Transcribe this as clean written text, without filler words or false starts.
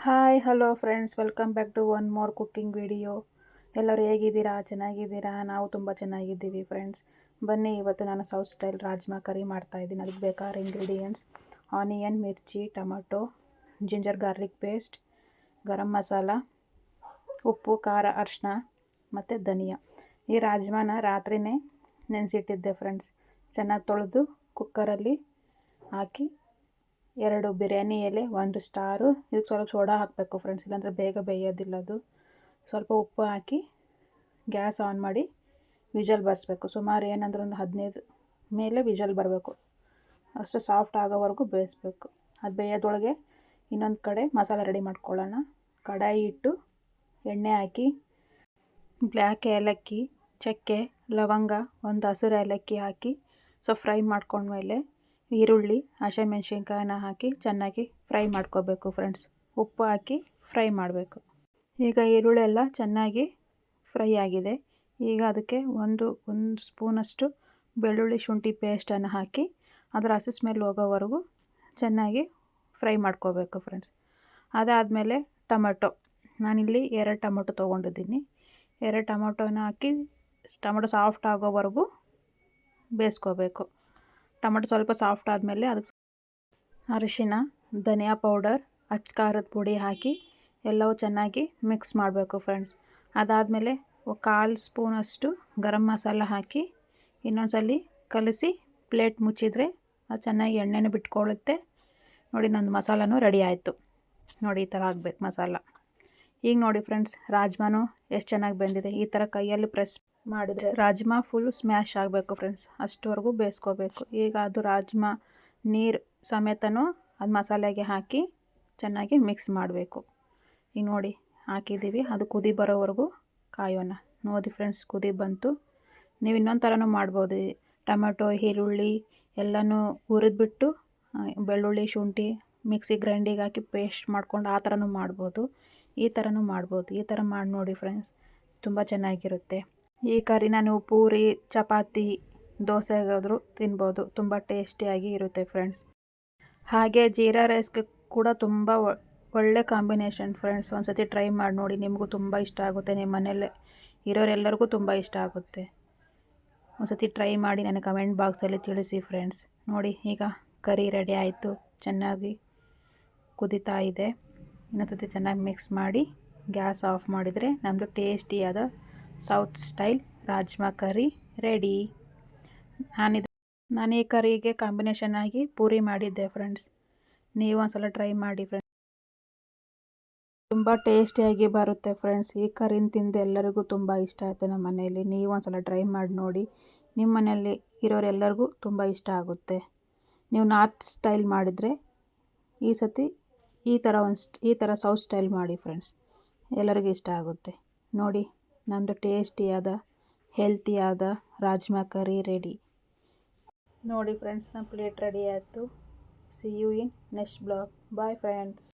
Hi hello friends, welcome back to one more cooking video. ಎಲ್ಲರೂ ಹೇಗಿದ್ದೀರಾ? ಚೆನ್ನಾಗಿದ್ದೀರಾ? ನಾವು ತುಂಬ ಚೆನ್ನಾಗಿದ್ದೀವಿ ಫ್ರೆಂಡ್ಸ್. ಬನ್ನಿ, ಇವತ್ತು ನಾನು ಸೌತ್ ಸ್ಟೈಲ್ ರಾಜ್ಮಾ ಕರಿ ಮಾಡ್ತಾಯಿದ್ದೀನಿ. ಅದಕ್ಕೆ ಬೇಕಾದ ಇಂಗ್ರೀಡಿಯೆಂಟ್ಸ್: ಆನಿಯನ್, ಮಿರ್ಚಿ, tomato, ginger garlic paste, garam masala, ಉಪ್ಪು, ಖಾರ, ಅರಿಶಿನ ಮತ್ತು ಧನಿಯಾ. ಈ ರಾಜ್ಮಾನ ರಾತ್ರಿನೇ ನೆನೆಸಿಟ್ಟಿದ್ದೆ ಫ್ರೆಂಡ್ಸ್. ಚೆನ್ನಾಗಿ ತೊಳೆದು ಕುಕ್ಕರಲ್ಲಿ ಹಾಕಿ 2 ಬಿರಿಯಾನಿ ಎಲೆ, 1 ಸ್ಟಾರು. ಇದಕ್ಕೆ ಸ್ವಲ್ಪ ಸೋಡಾ ಹಾಕಬೇಕು ಫ್ರೆಂಡ್ಸ್, ಇಲ್ಲಾಂದರೆ ಬೇಗ ಬೇಯೋದಿಲ್ಲ ಅದು. ಸ್ವಲ್ಪ ಉಪ್ಪು ಹಾಕಿ ಗ್ಯಾಸ್ ಆನ್ ಮಾಡಿ ವಿಜಲ್ ಬರೆಸ್ಬೇಕು. ಸುಮಾರು ಏನಂದ್ರೆ ಒಂದು 15 ಮೇಲೆ ವಿಜಲ್ ಬರಬೇಕು. ಅಷ್ಟು ಸಾಫ್ಟ್ ಆಗೋವರೆಗೂ ಬೇಯಿಸ್ಬೇಕು. ಅದು ಬೇಯೋದ್ರೊಳಗೆ ಇನ್ನೊಂದು ಕಡೆ ಮಸಾಲೆ ರೆಡಿ ಮಾಡ್ಕೊಳ್ಳೋಣ. ಕಡಾಯಿ ಇಟ್ಟು ಎಣ್ಣೆ ಹಾಕಿ ಬ್ಲ್ಯಾಕ್ ಏಲಕ್ಕಿ, ಚಕ್ಕೆ, ಲವಂಗ, 1 ಹಸಿರು ಏಲಕ್ಕಿ ಹಾಕಿ ಸ್ವಲ್ಪ ಫ್ರೈ ಮಾಡ್ಕೊಂಡ್ಮೇಲೆ ಈರುಳ್ಳಿ, ಹಸಿಮೆಣ್ಸಿನ್ಕಾಯಿನ ಹಾಕಿ ಚೆನ್ನಾಗಿ ಫ್ರೈ ಮಾಡ್ಕೋಬೇಕು ಫ್ರೆಂಡ್ಸ್. ಉಪ್ಪು ಹಾಕಿ ಫ್ರೈ ಮಾಡಬೇಕು. ಈಗ ಈರುಳ್ಳಿ ಎಲ್ಲ ಚೆನ್ನಾಗಿ ಫ್ರೈ ಆಗಿದೆ. ಈಗ ಅದಕ್ಕೆ ಒಂದು ಸ್ಪೂನಷ್ಟು ಬೆಳ್ಳುಳ್ಳಿ ಶುಂಠಿ ಪೇಸ್ಟನ್ನು ಹಾಕಿ ಅದರ ಹಸಿ ಸ್ಮೆಲ್ ಹೋಗೋವರೆಗೂ ಚೆನ್ನಾಗಿ ಫ್ರೈ ಮಾಡ್ಕೋಬೇಕು ಫ್ರೆಂಡ್ಸ್. ಅದಾದಮೇಲೆ ಟೊಮೆಟೊ, ನಾನಿಲ್ಲಿ 2 ಟೊಮೊಟೊ ತೊಗೊಂಡಿದ್ದೀನಿ. 2 ಟೊಮೊಟೊನ ಹಾಕಿ ಟೊಮೊಟೊ ಸಾಫ್ಟ್ ಆಗೋವರೆಗೂ ಬೇಯಿಸ್ಕೋಬೇಕು. ಟೊಮೊಟೊ ಸ್ವಲ್ಪ ಸಾಫ್ಟ್ ಆದಮೇಲೆ ಅದಕ್ಕೆ ಅರಿಶಿನ, ಧನಿಯಾ ಪೌಡರ್, ಅಚ್ಚ ಖಾರದ ಪುಡಿ ಹಾಕಿ ಎಲ್ಲವೂ ಚೆನ್ನಾಗಿ ಮಿಕ್ಸ್ ಮಾಡಬೇಕು ಫ್ರೆಂಡ್ಸ್. ಅದಾದಮೇಲೆ 1/4 ಸ್ಪೂನಷ್ಟು ಗರಂ ಮಸಾಲ ಹಾಕಿ ಇನ್ನೊಂದ್ಸಲ ಕಲಸಿ ಪ್ಲೇಟ್ ಮುಚ್ಚಿದರೆ ಅದು ಚೆನ್ನಾಗಿ ಎಣ್ಣೆನೂ ಬಿಟ್ಕೊಳ್ಳುತ್ತೆ. ನೋಡಿ, ನಂದು ಮಸಾಲನೂ ರೆಡಿ ಆಯಿತು. ನೋಡಿ, ಈ ಥರ ಆಗಬೇಕು ಮಸಾಲ. ಈಗ ನೋಡಿ ಫ್ರೆಂಡ್ಸ್, ರಾಜ್ಮಾನು ಎಷ್ಟು ಚೆನ್ನಾಗಿ ಬೆಂದಿದೆ. ಈ ಥರ ಕೈಯಲ್ಲಿ ಪ್ರೆಸ್ ಮಾಡಿದರೆ ರಾಜ್ಮಾ ಫುಲ್ ಸ್ಮ್ಯಾಶ್ ಆಗಬೇಕು ಫ್ರೆಂಡ್ಸ್. ಅಷ್ಟುವರೆಗೂ ಬೇಯಿಸ್ಕೋಬೇಕು. ಈಗ ಅದು ರಾಜ್ಮಾ ನೀರು ಸಮೇತನೂ ಅದು ಮಸಾಲೆಗೆ ಹಾಕಿ ಚೆನ್ನಾಗಿ ಮಿಕ್ಸ್ ಮಾಡಬೇಕು. ಈಗ ನೋಡಿ ಹಾಕಿದ್ದೀವಿ. ಅದು ಕುದಿ ಬರೋವರೆಗೂ ಕಾಯೋಣ. ನೋಡಿ ಫ್ರೆಂಡ್ಸ್, ಕುದಿ ಬಂತು. ನೀವು ಇನ್ನೊಂದು ಥರನೂ ಮಾಡ್ಬೋದು. ಟೊಮೆಟೊ, ಈರುಳ್ಳಿ ಎಲ್ಲನೂ ಹುರಿದ್ಬಿಟ್ಟು ಬೆಳ್ಳುಳ್ಳಿ ಶುಂಠಿ ಮಿಕ್ಸಿ ಗ್ರೈಂಡಿಗೆ ಹಾಕಿ ಪೇಸ್ಟ್ ಮಾಡ್ಕೊಂಡು ಆ ಥರನೂ ಮಾಡ್ಬೋದು. ಈ ಥರನೂ ಮಾಡ್ಬೋದು. ಈ ಥರ ಮಾಡಿ ನೋಡಿ ಫ್ರೆಂಡ್ಸ್, ತುಂಬ ಚೆನ್ನಾಗಿರುತ್ತೆ. ಈ ಕರಿನ ನೀವು ಪೂರಿ, ಚಪಾತಿ, ದೋಸೆಗಾದರೂ ತಿನ್ಬೋದು. ತುಂಬ ಟೇಸ್ಟಿಯಾಗಿ ಇರುತ್ತೆ ಫ್ರೆಂಡ್ಸ್. ಹಾಗೆ ಜೀರಾ ರೈಸ್ಗೆ ಕೂಡ ತುಂಬ ಒಳ್ಳೆ ಕಾಂಬಿನೇಷನ್ ಫ್ರೆಂಡ್ಸ್. ಒಂದು ಸತಿ ಟ್ರೈ ಮಾಡಿ ನೋಡಿ, ನಿಮಗೂ ತುಂಬ ಇಷ್ಟ ಆಗುತ್ತೆ. ನಿಮ್ಮ ಮನೆಯಲ್ಲೇ ಇರೋರೆಲ್ಲರಿಗೂ ತುಂಬ ಇಷ್ಟ ಆಗುತ್ತೆ. ಒಂದು ಸತಿ ಟ್ರೈ ಮಾಡಿ ನನಗೆ ಕಮೆಂಟ್ ಬಾಕ್ಸಲ್ಲಿ ತಿಳಿಸಿ ಫ್ರೆಂಡ್ಸ್. ನೋಡಿ, ಈಗ ಕರಿ ರೆಡಿ ಆಯಿತು. ಚೆನ್ನಾಗಿ ಕುದೀತಾ ಇದೆ. ಇನ್ನೊಂದು ಸತಿ ಚೆನ್ನಾಗಿ ಮಿಕ್ಸ್ ಮಾಡಿ ಗ್ಯಾಸ್ ಆಫ್ ಮಾಡಿದರೆ ನಮ್ಮದು ಟೇಸ್ಟಿಯಾದ south style rajma curry ready. ನಾನು ಈ ಕರಿಗೆ ಕಾಂಬಿನೇಷನ್ ಆಗಿ ಪೂರಿ ಮಾಡಿದ್ದೆ ಫ್ರೆಂಡ್ಸ್. ನೀವು ಒಂದ್ಸಲ ಟ್ರೈ ಮಾಡಿ ಫ್ರೆಂಡ್ಸ್. ತುಂಬ ಟೇಸ್ಟಿಯಾಗಿ ಬರುತ್ತೆ ಫ್ರೆಂಡ್ಸ್. ಈ ಕರಿನ ತಿಂದು ಎಲ್ಲರಿಗೂ ತುಂಬ ಇಷ್ಟ ಆಯಿತು ನಮ್ಮ ಮನೆಯಲ್ಲಿ. ನೀವು ಒಂದ್ಸಲ ಟ್ರೈ ಮಾಡಿ ನೋಡಿ. ನಿಮ್ಮ ಮನೆಯಲ್ಲಿ ಇರೋರೆಲ್ಲರಿಗೂ ತುಂಬ ಇಷ್ಟ ಆಗುತ್ತೆ. ನೀವು ನಾರ್ತ್ ಸ್ಟೈಲ್ ಮಾಡಿದರೆ ಈ ಸತಿ ಈ ಥರ ಸೌತ್ ಸ್ಟೈಲ್ ಮಾಡಿ ಫ್ರೆಂಡ್ಸ್. ಎಲ್ಲರಿಗೂ ಇಷ್ಟ ಆಗುತ್ತೆ. ನೋಡಿ, ನಮ್ಮದು ಟೇಸ್ಟಿಯಾದ ಹೆಲ್ತಿಯಾದ ರಾಜ್ಮಾ ಕರಿ ರೆಡಿ. ನೋಡಿ ಫ್ರೆಂಡ್ಸ್, ನಮ್ಮ ಪ್ಲೇಟ್ ರೆಡಿ ಆಯಿತು. See you in next blog. Bye friends.